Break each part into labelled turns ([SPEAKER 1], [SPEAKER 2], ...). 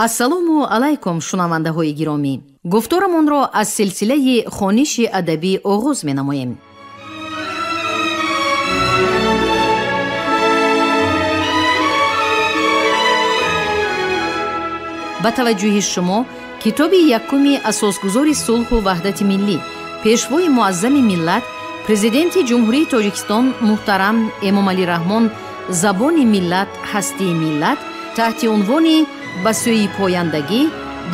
[SPEAKER 1] ассалому алайкум шунавандаҳои гиромӣ. гуфторамонро аз силсилаи хониши адабӣ оғоз менамоем. ба таваҷҷӯҳи шумо китоби якуми асосгузори сулҳу ваҳдати миллӣ, пешвои муаззами миллат, президенти ҷумҳурии Тоҷикистон муҳтарам Эмомалӣ Раҳмон забони миллат ҳастии миллат таҳти унвони ба сӯи пояндагӣ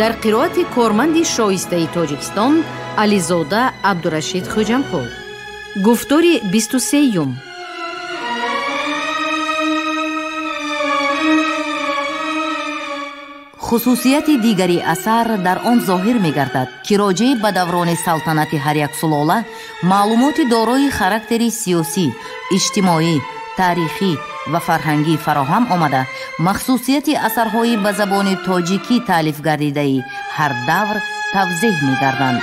[SPEAKER 1] дар қироати корманди шоистаи Тоҷикистон Ализода Абдурашид Хоҷамқул. гуфтори 23.
[SPEAKER 2] хусусияти дигари асар дар он зоҳир мегардад, ки роҷеъ ба даврони салтанати ҳар як сулола маълумоти дорои характери сиёсӣ, иҷтимоӣ, таърихӣ ва фарҳангӣ фароҳам омада, махсусияти асарҳои ба забони тоҷикӣ таълиф гардидаи ҳар давр тавзеҳ мегарданд.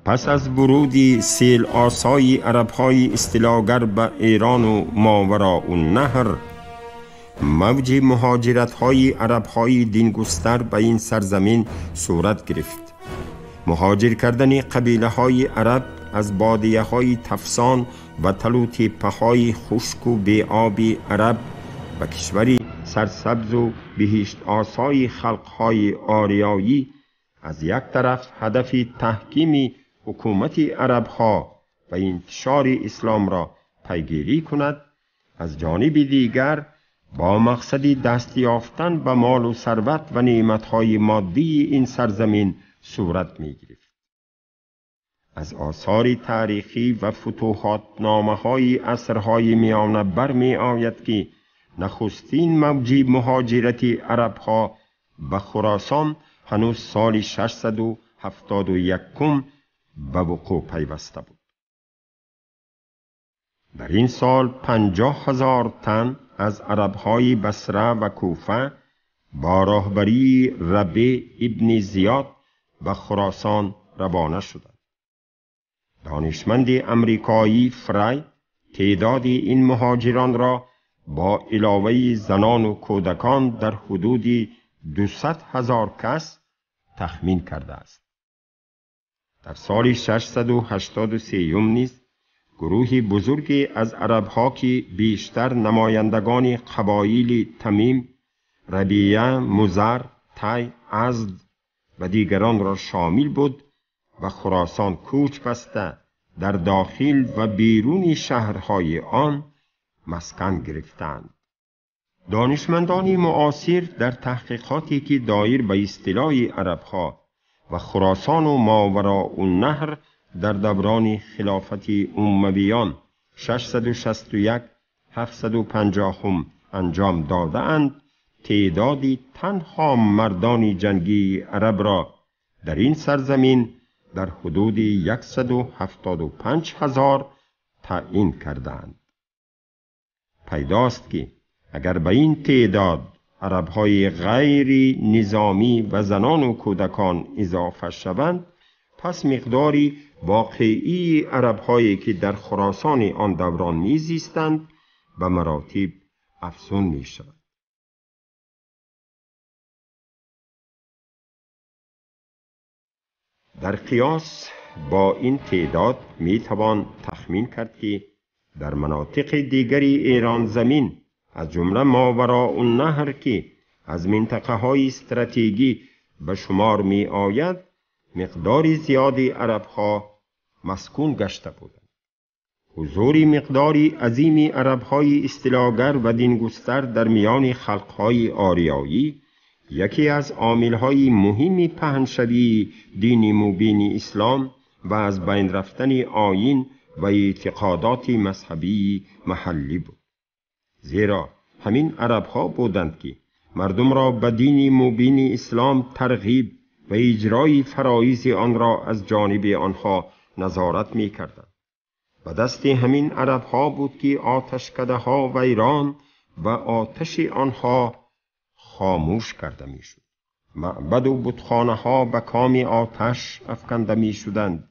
[SPEAKER 3] پس از ورودی سیل آسای عرب‌های استیلاگر به ایران و ماوراءالنهر، موج مهاجرت‌های عرب‌های دینگستر به این سرزمین صورت گرفت. مهاجر کردن قبیله‌های عرب از بادیه‌های تفسان و تلوتپه‌های خشک و بی‌آب عرب و کشوری سرسبز و بهشت آسای خلق‌های آریایی از یک طرف هدف تحکیم حکومت عرب‌ها و انتشار اسلام را پیگیری کند، از جانب دیگر با مقصد دست یافتن به مال و ثروت و نعمت‌های مادی این سرزمین صورت می‌گرفت. از آثار تاریخی و فتوحاتنامه‌های عصرهای میانه برمی‌آید که نخستین موج مهاجرت عرب‌ها به خراسان هنوز سال 671 به وقوع پیوسته بود. در این سال 50,000 تن از عرب‌های بصره و کوفه با راهبری ربیع ابن زیاد به خراسان روانه شدند. دانشمند امریکایی فری تعداد این مهاجران را با علاوه زنان و کودکان در حدود 200,000 کس تخمین کرده است. در سال 683 نیز گروه بزرگی از عرب‌ها که بیشتر نمایندگان قبایل تمیم، ربیعه، مزر، طی، ازد و دیگران را شامل بود و خراسان کوچ بسته در داخل و بیرون شهرهای آن مسکن گرفتند. دانشمندان معاصر در تحقیقاتی که دایر به اصطلاح عرب‌ها و خراسان و ماوراءالنهر در دوران خلافت امویان 661-750 انجام داده اند، تعدادی تنها مردان جنگی عرب را در این سرزمین در حدود 175,000 تعیین کردند. پیداست که اگر به این تعداد عرب‌های غیر نظامی و زنان و کودکان اضافه شوند، پس مقداری واقعی عرب‌هایی که در خراسان آن دوران می‌زیستند به مراتب افزون می‌شود. در قیاس با این تعداد می‌توان تخمین کرد که در مناطق دیگری ایران زمین از جمله ماوراءالنهر که از منطقه‌های استراتژیکی به شمار می آید، مقدار زیادی عرب‌ها مسکون گشته بودند. حضور مقداری عظیمی عرب‌های استیلاگر و دینگستر در میان خلق‌های آریایی یکی از عامل‌های مهم پهن‌شوی دین مبین اسلام و از بین رفتن آیین و اعتقادات مذهبی محلی بود. زیرا همین عرب‌ها بودند که مردم را به دین مبین اسلام ترغیب و اجرای فرایض آن را از جانب آنها نظارت می‌کردند. به دست همین عرب‌ها بود که آتشکده‌ها ویران و آتش آنها خاموش کرده می شد. معبد و بتخانه ها به کام آتش افکنده می شدند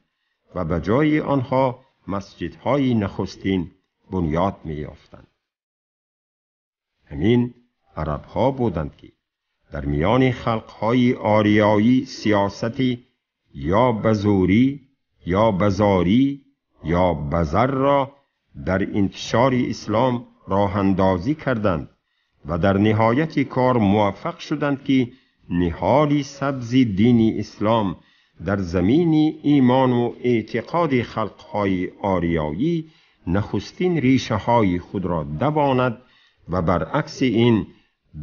[SPEAKER 3] و به جای آنها مسجدهای نخستین بنیاد می یافتند. همین عرب ها بودند که در میان خلقهای آریایی سیاستی یا بزوری یا بزاری یا بزر را در انتشار اسلام راه اندازی کردند و در نهایت کار موفق شدند که نهال سبز دین اسلام در زمین ایمان و اعتقاد خلقهای آریایی نخستین ریشه های خود را دواند و برعکس این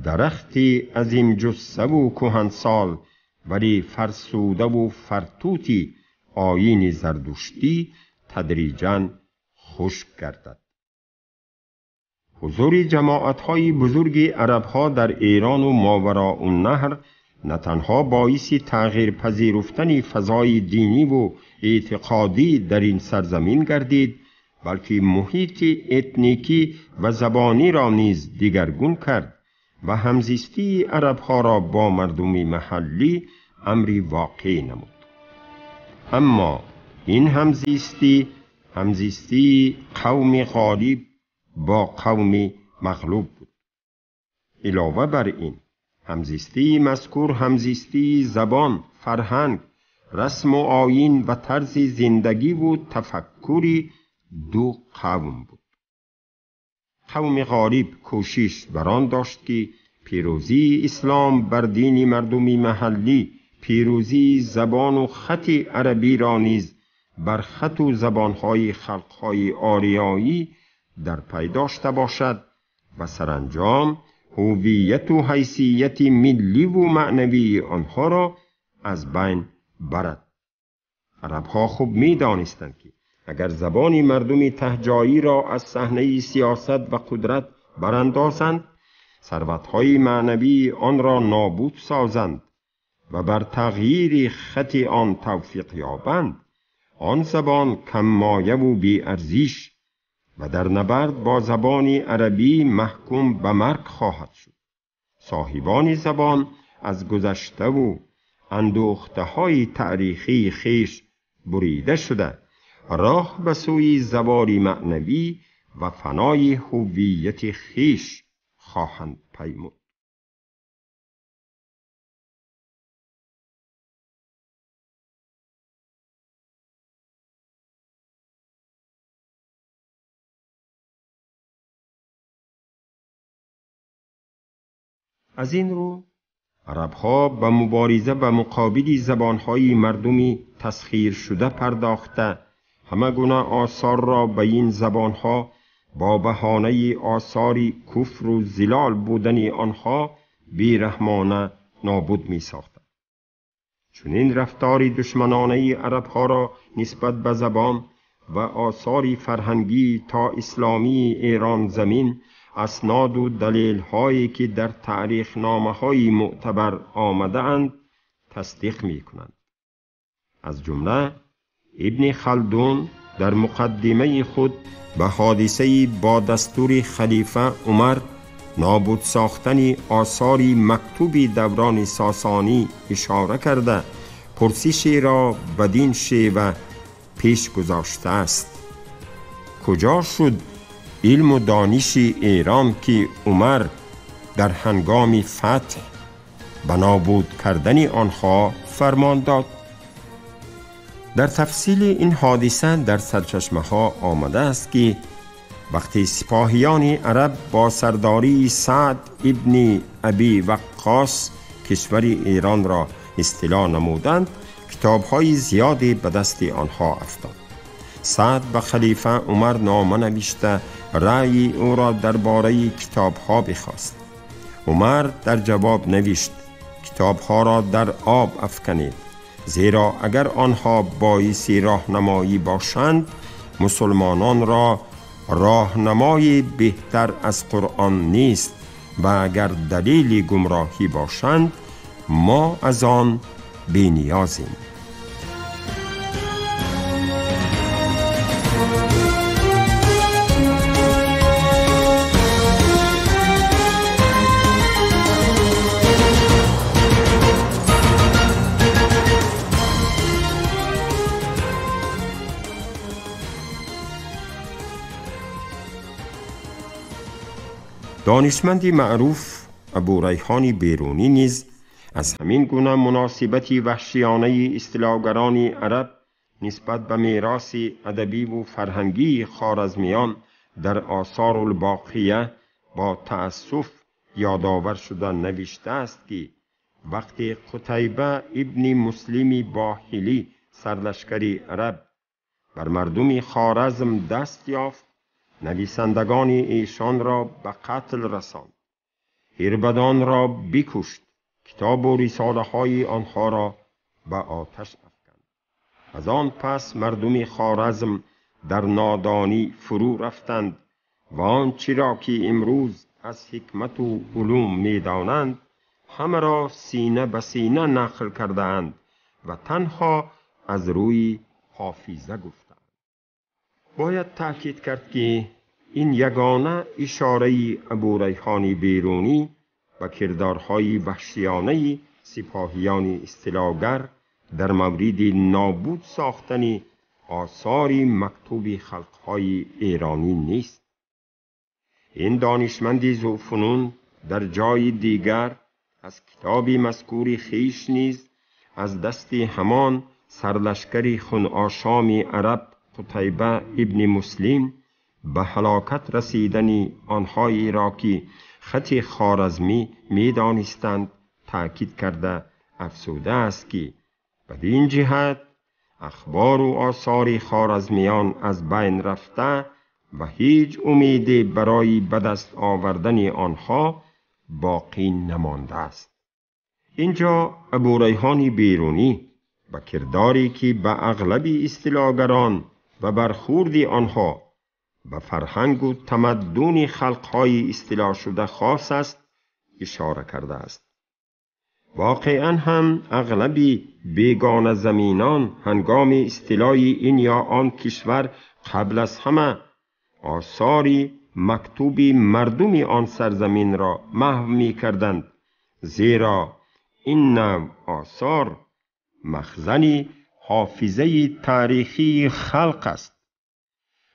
[SPEAKER 3] درختی عظیم جثه و کهنسال ولی فرسوده و فرتوتی آیین زردشتی تدریجاً خشک گردد. حضور جماعت‌های بزرگ عرب‌ها در ایران و ماوراءالنهر نه تنها باعث تغییر پذیرفتن فضای دینی و اعتقادی در این سرزمین گردید، بلکه محیط اتنیکی و زبانی را نیز دیگرگون کرد و همزیستی عرب‌ها را با مردم محلی امری واقع نمود. اما این همزیستی قوم غالب با قوم مغلوب بود. علاوه بر این همزیستی مذکور همزیستی زبان، فرهنگ، رسم و آیین و طرز زندگی و تفکری دو قوم بود. قوم غالب کوشش بر آن داشت که پیروزی اسلام بر دین مردم محلی، پیروزی زبان و خط عربی را نیز بر خط و زبانهای خلقهای آریایی در پی داشته باشد و سرانجام هویت و حیثیت ملی و معنوی آنها را از بین برد. عرب‌ها خوب می دانستند که اگر زبان مردم تهجایی را از صحنه سیاست و قدرت براندازند، ثروت‌های معنوی آن را نابود سازند و بر تغییر خط آن توفیق یابند، آن زبان کم مایه و بی ارزش و در نبرد با زبان عربی محکوم به مرگ خواهد شد. صاحبان زبان از گذشته و اندوخته‌های تاریخی خیش بریده شده راه به سوی زوال معنوی و فنای هویت خیش خواهند پیمود. از این رو عرب‌ها به مبارزه به مقابل زبان‌های مردمی تسخیر شده پرداخته همه گونه آثار را به این زبان‌ها با بهانه آثار کفر و زلال بودن آنها بیرحمانه نابود می‌ساختند. چون این رفتار دشمنانه عرب‌ها را نسبت به زبان و آثار فرهنگی تا اسلامی ایران زمین اسناد و دلیل هایی که در تاریخ نامه های معتبر آمده اند تصدیق می کنند. از جمله ابن خلدون در مقدمه خود به حادثه با دستور خلیفه عمر نابود ساختن آثار مکتوب دوران ساسانی اشاره کرده پرسشی را بدین شیوه پیش گذاشته است: کجا شد علم و دانش ایران که عمر در هنگام فتح به نابود کردن آنها فرمان داد؟ در تفصیل این حادثه در سرچشمه ها آمده است که وقتی سپاهیان عرب با سرداری سعد ابن ابی وقاص کشور ایران را استیلا نمودند، کتاب‌های زیادی به دست آنها افتاد. سعد به خلیفه عمر نامه نوشته رأی او را درباره کتاب‌ها بخواست. عمر در جواب نوشت: کتاب‌ها را در آب افکنید، زیرا اگر آنها باعث راهنمایی باشند مسلمانان را راهنمایی بهتر از قرآن نیست و اگر دلیل گمراهی باشند ما از آن بی‌نیازیم. دانشمندی معروف ابو ریحان بیرونی نیز از همین گونه مناسبتی وحشیانه اصطلاحگران عرب نسبت به میراث ادبی و فرهنگی خوارزمیان در آثار الباقیه با تأسف یادآور شده نوشته است که وقتی قتیبه ابن مسلم باهلی سرلشکری عرب بر مردم خوارزم دست یافت، نویسندگان ایشان را به قتل رساند، هربدان را بکشت، کتاب و رساله های آنها را به آتش افکند. از آن پس مردم خوارزم در نادانی فرو رفتند و آنچه را که امروز از حکمت و علوم می دانند همه را سینه به سینه نقل کردند و تنها از روی حافظه گفتند. باید تأکید کرد که این یگانه اشاره ابو ریحان بیرونی و کردارهای وحشیانه سپاهیان اصطلاحگر در مورد نابود ساختن آثار مکتوب خلقهای ایرانی نیست. این دانشمند ذوفنون در جای دیگر از کتاب مذکور خویش نیز از دست همان سرلشکری خونآشام عرب قتیبه ابن مسلم به هلاکت رسیدن آنهایی را که خط خوارزمی می دانستند تأکید کرده افسوده است که بدین جهت اخبار و آثار خوارزمیان از بین رفته و هیچ امیدی برای به دست آوردن آنها باقی نمانده است. اینجا ابو ریحان بیرونی با کرداری که به اغلب اصطلاحگران و برخورد آنها به فرهنگ و تمدن خلقهای اصطلاح شده خاص است اشاره کرده است. واقعا هم اغلب بیگانه زمینان هنگام اصطلاح این یا آن کشور قبل از همه آثار مکتوب مردم آن سرزمین را محو می کردند، زیرا این نوع آثار مخزن حافظه تاریخی خلق است.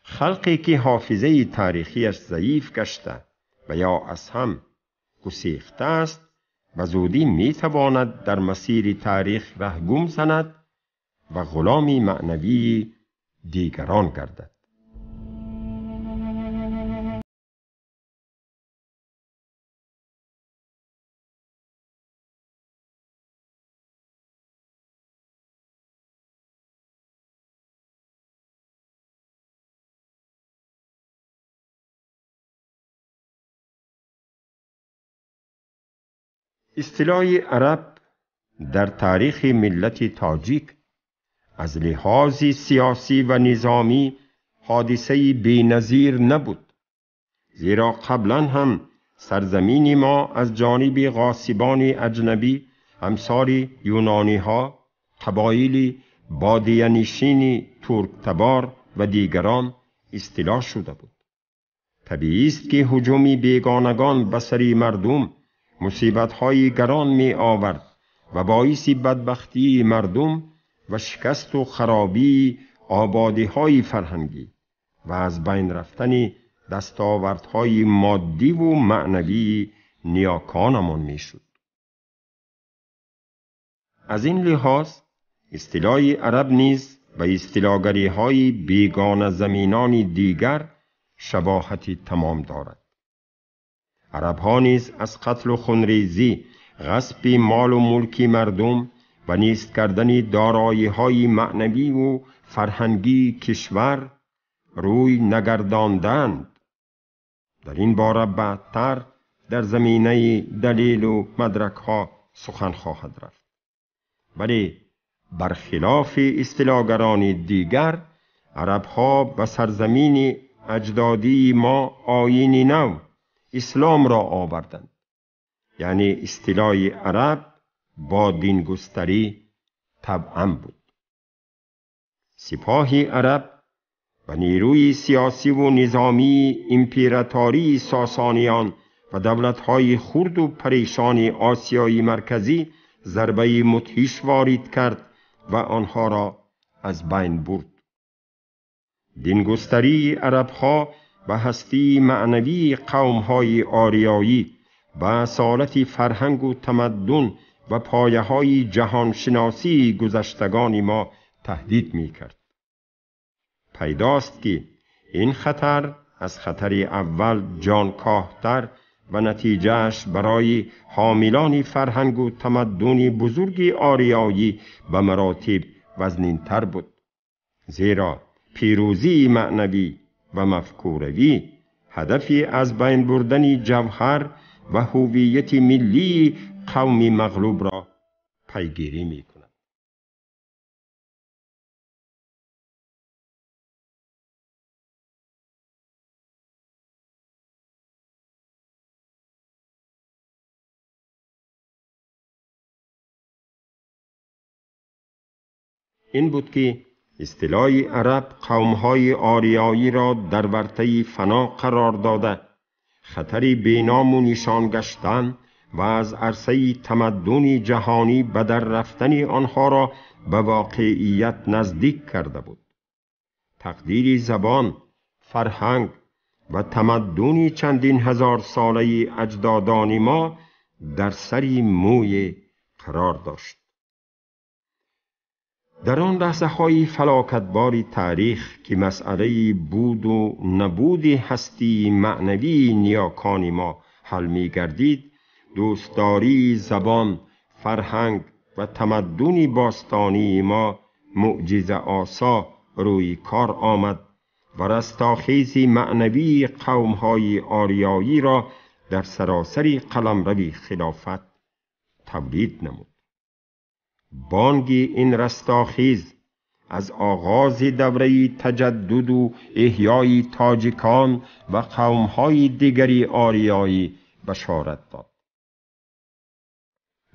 [SPEAKER 3] خلقی که حافظه تاریخیش ضعیف گشته و یا از هم گسیخته است به زودی می تواند در مسیر تاریخ رهگم زند و غلام معنوی دیگران گردد. اصطلاح عرب در تاریخ ملت تاجیک از لحاظ سیاسی و نظامی حادثه بی‌نظیر نبود، زیرا قبلا هم سرزمین ما از جانب غاصبان اجنبی امثال یونانی ها، قبایل بادیه نشین ترک تبار و دیگران استیلا شده بود. طبیعی است که هجوم بیگانگان به سر مردم مصیبت‌های گران می آورد و باعث بدبختی مردم و شکست و خرابی آبادی‌های فرهنگی و از بین رفتن دستاوردهای مادی و معنوی نیاکانمان می شد. از این لحاظ اصطلاح عرب نیز به اصطلاحگری‌های بیگانه زمینان دیگر شباهت تمام دارد. عرب ها نیز از قتل و خونریزی، غصب مال و ملک مردم و نیست کردن دارایی های معنوی و فرهنگی کشور روی نگرداندند. در این باره بعدتر در زمینه دلیل و مدرک ها سخن خواهد رفت. ولی برخلاف اصطلاحگران دیگر، عرب ها به سرزمین اجدادی ما آیین نو اسلام را آوردند. یعنی اصطلاح عرب با دینگستری طبعاً بود. سپاه عرب و نیروی سیاسی و نظامی امپراتوری ساسانیان و دولت‌های خرد و پریشان آسیای مرکزی ضربه مدهش وارد کرد و آنها را از بین برد. دینگستری عرب‌ها و هستی معنوی قوم‌های آریایی و اصالت فرهنگ و تمدن و پایه‌های جهانشناسی گذشتگان ما تهدید می‌کرد. پیداست که این خطر از خطر اول جانکاه‌تر و نتیجهش برای حاملان فرهنگ و تمدن بزرگ آریایی به مراتب وزنین‌تر بود، زیرا پیروزی معنوی و مفکوروی هدفی از بین بردن جوهر و هویت ملی قوم مغلوب را پیگیری می‌کند. این بود که اصطلاح عرب قوم‌های آریایی را در ورطه فنا قرار داده، خطری بینام و نشان گشتن و از عرصه تمدن جهانی به در رفتن آنها را به واقعیت نزدیک کرده بود. تقدیر زبان، فرهنگ و تمدن چندین هزار ساله اجدادان ما در سری موی قرار داشت. در آن لحظه‌های فلاکتبار تاریخ که مسئله بود و نبود هستی معنوی نیاکان ما حل می گردید، دوستداری زبان، فرهنگ و تمدن باستانی ما معجزه آسا روی کار آمد و رستاخیز معنوی قوم‌های آریایی را در سراسر قلمرو خلافت تولید نمود. بانگ این رستاخیز از آغاز دوره تجدد و احیای تاجیکان و قوم‌های دیگری آریایی بشارت داد.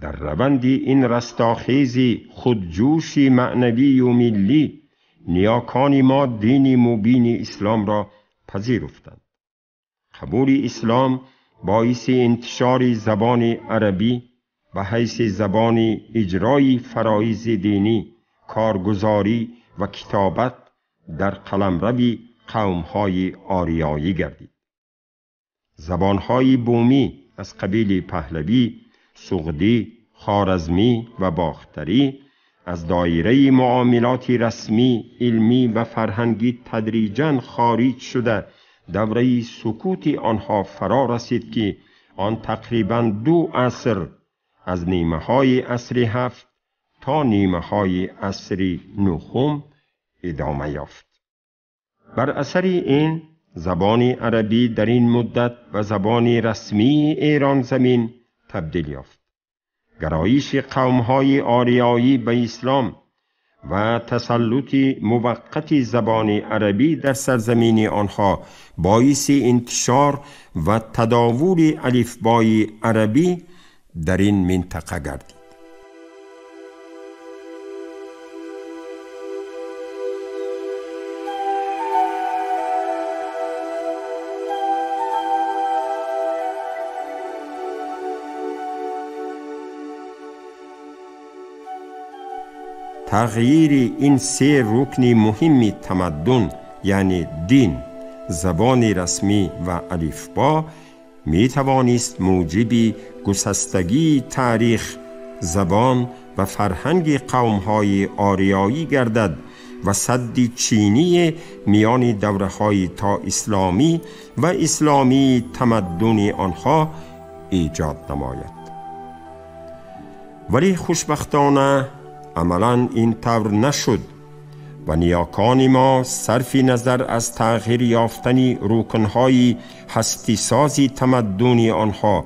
[SPEAKER 3] در روند این رستاخیز خودجوش معنوی و ملی، نیاکان ما دین مبین اسلام را پذیرفتند. قبول اسلام باعث انتشار زبان عربی به حیث زبان اجرای فرایض دینی، کارگزاری و کتابت در قلمرو قوم‌های آریایی گردید. زبان‌های بومی از قبیل پهلوی، سغدی، خوارزمی و باختری از دایره معاملات رسمی، علمی و فرهنگی تدریجاً خارج شده دوره سکوت آنها فرا رسید که آن تقریباً 2 عصر از نیمه‌های عصر 7 تا نیمه‌های عصر 9 ادامه یافت. بر اثر این زبان عربی در این مدت و زبان رسمی ایران زمین تبدیل یافت. گرایش قوم‌های آریایی به اسلام و تسلط موقت زبان عربی در سرزمین آنها باعث انتشار و تداول الفبای عربی در این منطقه گردید. تغییر این 3 رکن مهم تمدن، یعنی دین، زبان رسمی و الفبا، می توانست موجب گسستگی تاریخ، زبان و فرهنگ قوم‌های آریایی گردد و سد چینی میان دوره‌های تا اسلامی و اسلامی تمدن آنها ایجاد نماید. ولی خوشبختانه عملاً این طور نشد و نیاکان ما صرف نظر از تغییر یافتن رکن‌های هستی‌سازی تمدن آنها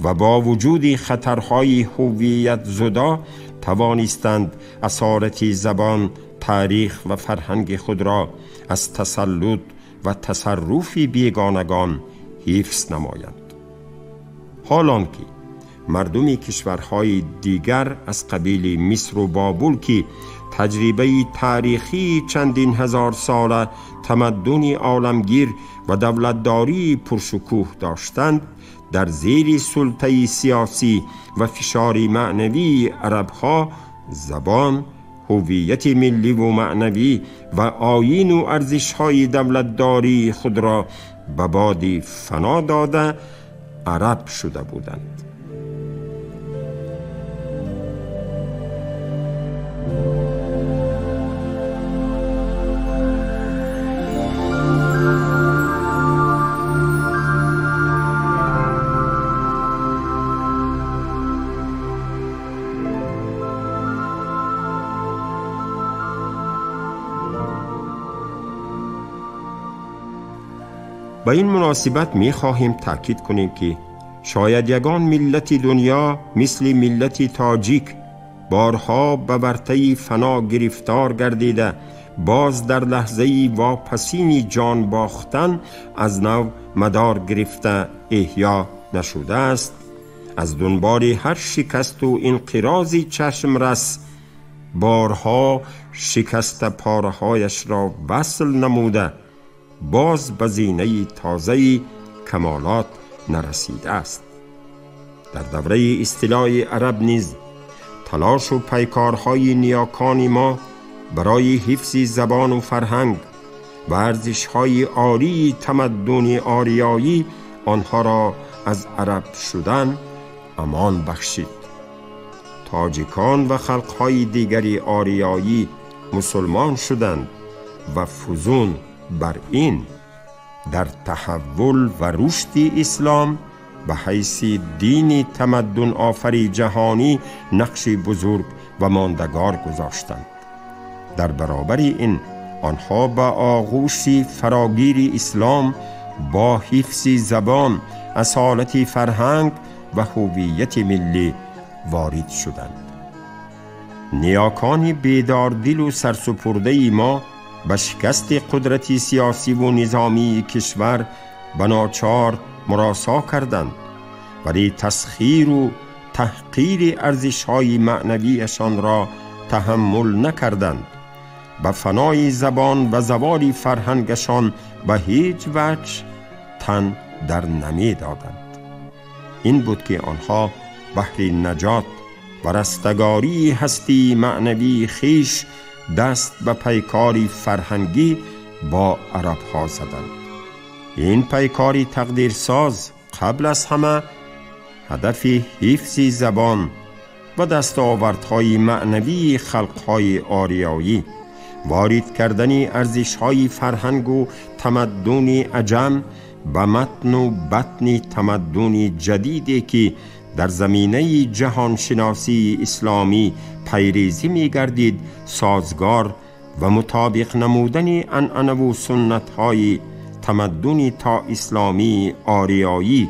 [SPEAKER 3] و با وجود خطرهای هویت زدا توانستند اسارت زبان، تاریخ و فرهنگ خود را از تسلط و تصرف بیگانگان حفظ نمایند. حالان که مردم کشورهای دیگر از قبیل مصر و بابل که تجربه تاریخی چندین هزار ساله تمدن عالمگیر و دولتداری پرشکوه داشتند، در زیر سلطه سیاسی و فشار معنوی عربها زبان، هویت ملی و معنوی و آیین و ارزش‌های دولتداری خود را به بادی فنا داده عرب شده بودند. به این مناسبت می خواهیم تأکید کنیم که شاید یگان ملت دنیا مثل ملت تاجیک بارها به ورطه فنا گرفتار گردیده باز در لحظه واپسین جان باختن از نو مدار گرفته احیا نشده است. از دنبال هر شکست و انقراضی چشم رس بارها شکست پارهایش را وصل نموده باز به زینه تازه کمالات نرسیده است. در دوره اصطلاح عرب نیز تلاش و پیکارهای نیاکان ما برای حفظ زبان و فرهنگ و ارزش‌های عالی تمدن آریایی آنها را از عرب شدن امان بخشید. تاجیکان و خلق‌های دیگری آریایی مسلمان شدند و فزون بر این در تحول و رشد اسلام به حیث دین تمدن آفری جهانی نقش بزرگ و ماندگار گذاشتند. در برابر این آنها به آغوش فراگیر اسلام با حفظ زبان، اصالت فرهنگ و هویت ملی وارد شدند. نیاکان بیداردل و سرسپرده ما به شکست قدرت سیاسی و نظامی کشور به ناچار مراسا کردند، ولی تسخیر و تحقیر ارزش‌های معنویشان را تحمل نکردند. به فنای زبان و زوال فرهنگشان به هیچ وجه تن در نمی دادند. این بود که آنها بهر نجات و رستگاری هستی معنوی خیش دست به پیکاری فرهنگی با عرب ها زدند. این پیکاری تقدیرساز قبل از همه هدف حفظ زبان و دستاوردهای معنوی خلقهای آریایی، وارد کردن ارزش‌های فرهنگ و تمدن عجم به متن و بطن تمدن جدیدی که در زمینه جهانشناسی اسلامی پیریزی می‌گردید سازگار و مطابق نمودن عنعنه و سنت‌های تمدن تا اسلامی آریایی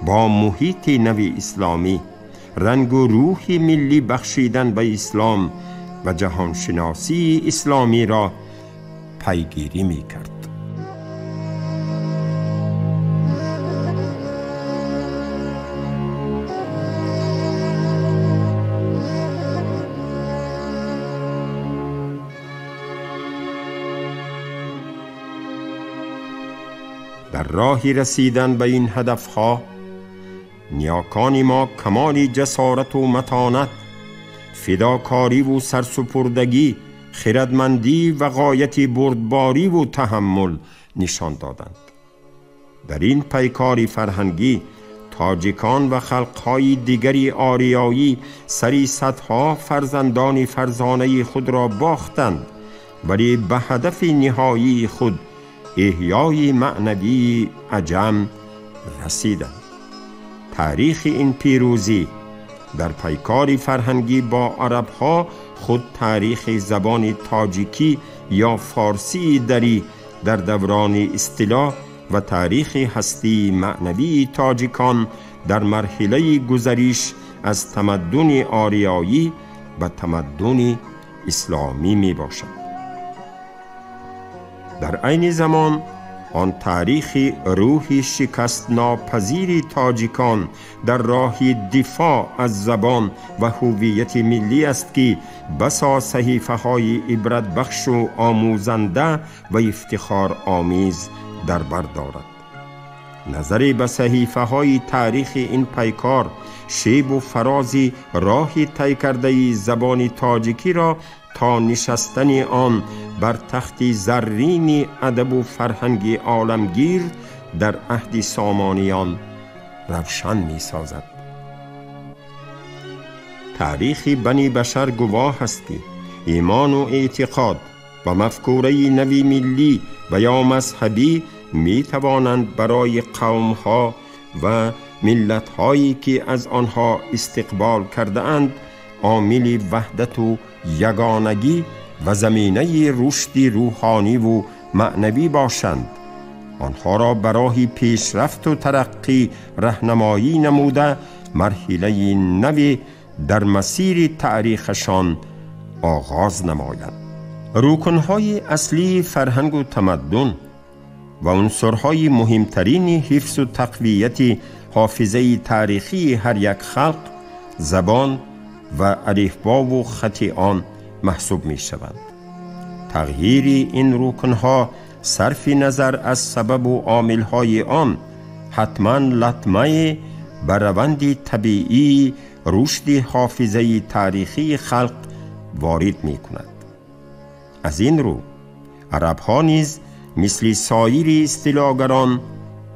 [SPEAKER 3] با محیط نوی اسلامی، رنگ و روح ملی بخشیدن به اسلام و جهانشناسی اسلامی را پیگیری می‌کرد. در راه رسیدن به این هدفها نیاکان ما کمال جسارت و متانت، فداکاری و سرسپردگی، خردمندی و غایت بردباری و تحمل نشان دادند. در این پیکاری فرهنگی تاجیکان و خلقهای دیگری آریایی سری صدها فرزندان فرزانه خود را باختند، ولی به هدف نهایی خود احیای معنوی عجم رسیدند. تاریخ این پیروزی در پیکار فرهنگی با عربها خود تاریخ زبان تاجیکی یا فارسی دری در دوران اصطلاح و تاریخ هستی معنوی تاجیکان در مرحله گذریش از تمدن آریایی به تمدن اسلامی می باشد. در عین زمان آن تاریخ روح شکست ناپذیر تاجیکان در راه دفاع از زبان و هویت ملی است که بسا صحیفه های عبرت بخش و آموزنده و افتخار آمیز در بر دارد. نظری به صحیفه های تاریخ این پیکار شیب و فرازی راه طی کرده زبان تاجیکی را تا نشستن آن بر تخت زرین ادب و فرهنگ عالمگیر در عهد سامانیان روشن می سازد. تاریخ بنی بشر گواه است که ایمان و اعتقاد و مفکوره نوی ملی و یا مذهبی می توانند برای قومها و ملت‌هایی که از آنها استقبال کرده اند عامل وحدت و یگانگی و زمینه رشد روحانی و معنوی باشند. آنها را برای پیشرفت و ترقی راهنمایی نموده مرحله نوی در مسیر تاریخشان آغاز نمایند. رکن‌های اصلی فرهنگ و تمدن و عنصرهای مهمترین حفظ و تقویت حافظه تاریخی هر یک خلق زبان و الفبا و خط آن محسوب می شوند. تغییر این رکن‌ها صرف نظر از سبب و عامل‌های آن حتماً لطمه بر روند طبیعی رشد حافظه تاریخی خلق وارد می کند. از این رو عرب‌ها نیز مثل سایر اصطلاحگران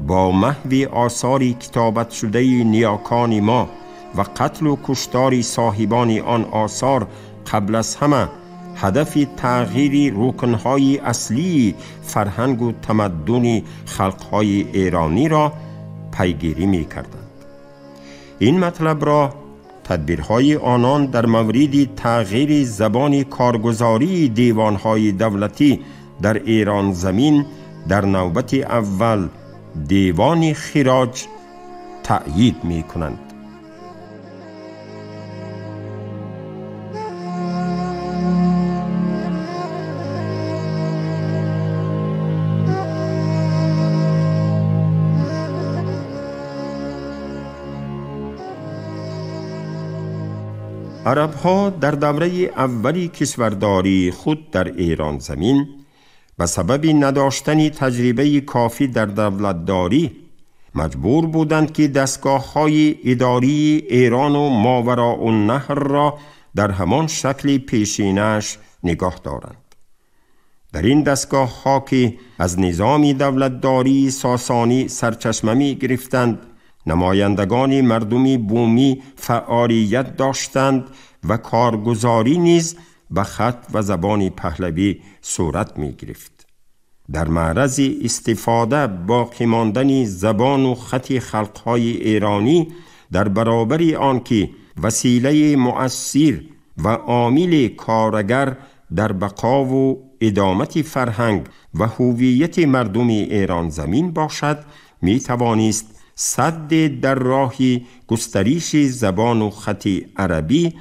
[SPEAKER 3] با محو آثار کتابت شده نیاکان ما و قتل و کشتار صاحبان آن آثار قبل از همه هدف تغییر رکن‌های اصلی فرهنگ و تمدن خلق‌های ایرانی را پیگیری می‌کردند. این مطلب را تدبیرهای آنان در مورد تغییر زبان کارگزاری دیوانهای دولتی در ایران زمین در نوبت اول دیوان خراج تأیید می‌کنند. عرب‌ها در دوره اولی کشورداری خود در ایران زمین به سبب نداشتن تجربه کافی در دولتداری مجبور بودند که دستگاه‌های اداری ایران و ماوراءالنهر را در همان شکل پیشینش نگاه دارند. در این دستگاه‌ها که از نظام دولتداری ساسانی سرچشمه می گرفتند، نمایندگان مردم بومی فعالیت داشتند و کارگزاری نیز به خط و زبان پهلوی صورت می گرفت. در معرض استفاده باقی ماندن زبان و خط خلقهای ایرانی در برابر آنکه وسیله مؤثر و عامل کارگر در بقا و ادامت فرهنگ و هویت مردم ایران زمین باشد، می توانست سد در راه گستریش زبان و خط عربی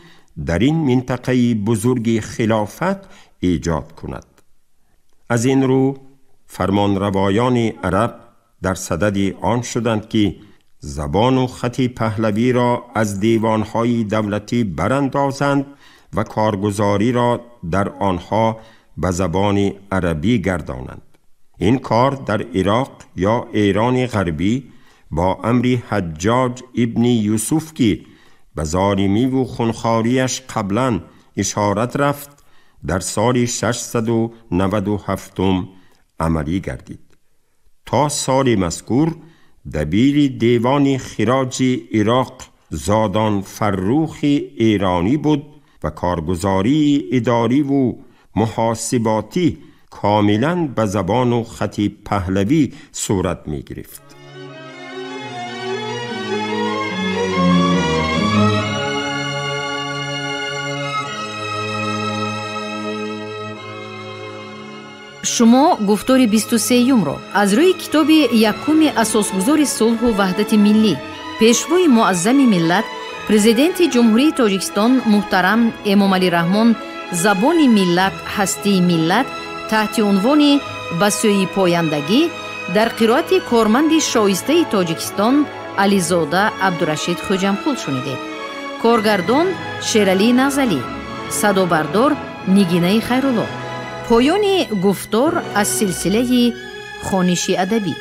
[SPEAKER 3] در این منطقه بزرگ خلافت ایجاد کند. از این رو فرمانروایان عرب در صدد آن شدند که زبان و خط پهلوی را از دیوانهای دولتی براندازند و کارگزاری را در آنها به زبان عربی گردانند. این کار در عراق یا ایران غربی با امر حجاج ابن یوسف که به ظالمی و خونخواریش قبلا اشارت رفت در سال 697 عملی گردید. تا سال مذکور دبیر دیوان خراج عراق زادان فروخ ایرانی بود و کارگزاری اداری و محاسباتی کاملا به زبان و خط پهلوی صورت می گرفت.
[SPEAKER 1] شما گفتار 23 رو از روی کتاب یکم اساسگذار صلح و وحدت ملی پیشوای معظم ملت پرزیدنت جمهوری تاجیکستان محترم امامعلی رحمان زبان ملت هستی ملت تحت عنوان بسیاری پایندگی در قرائت کارمند شایسته تاجیکستان علیزاده عبدالرشید خوجمپول شنیدید. کارگردان شیرعلی نغزلی، صدابردار نگینه خیرالله. پایان گفتار از سلسله خوانش ادبی.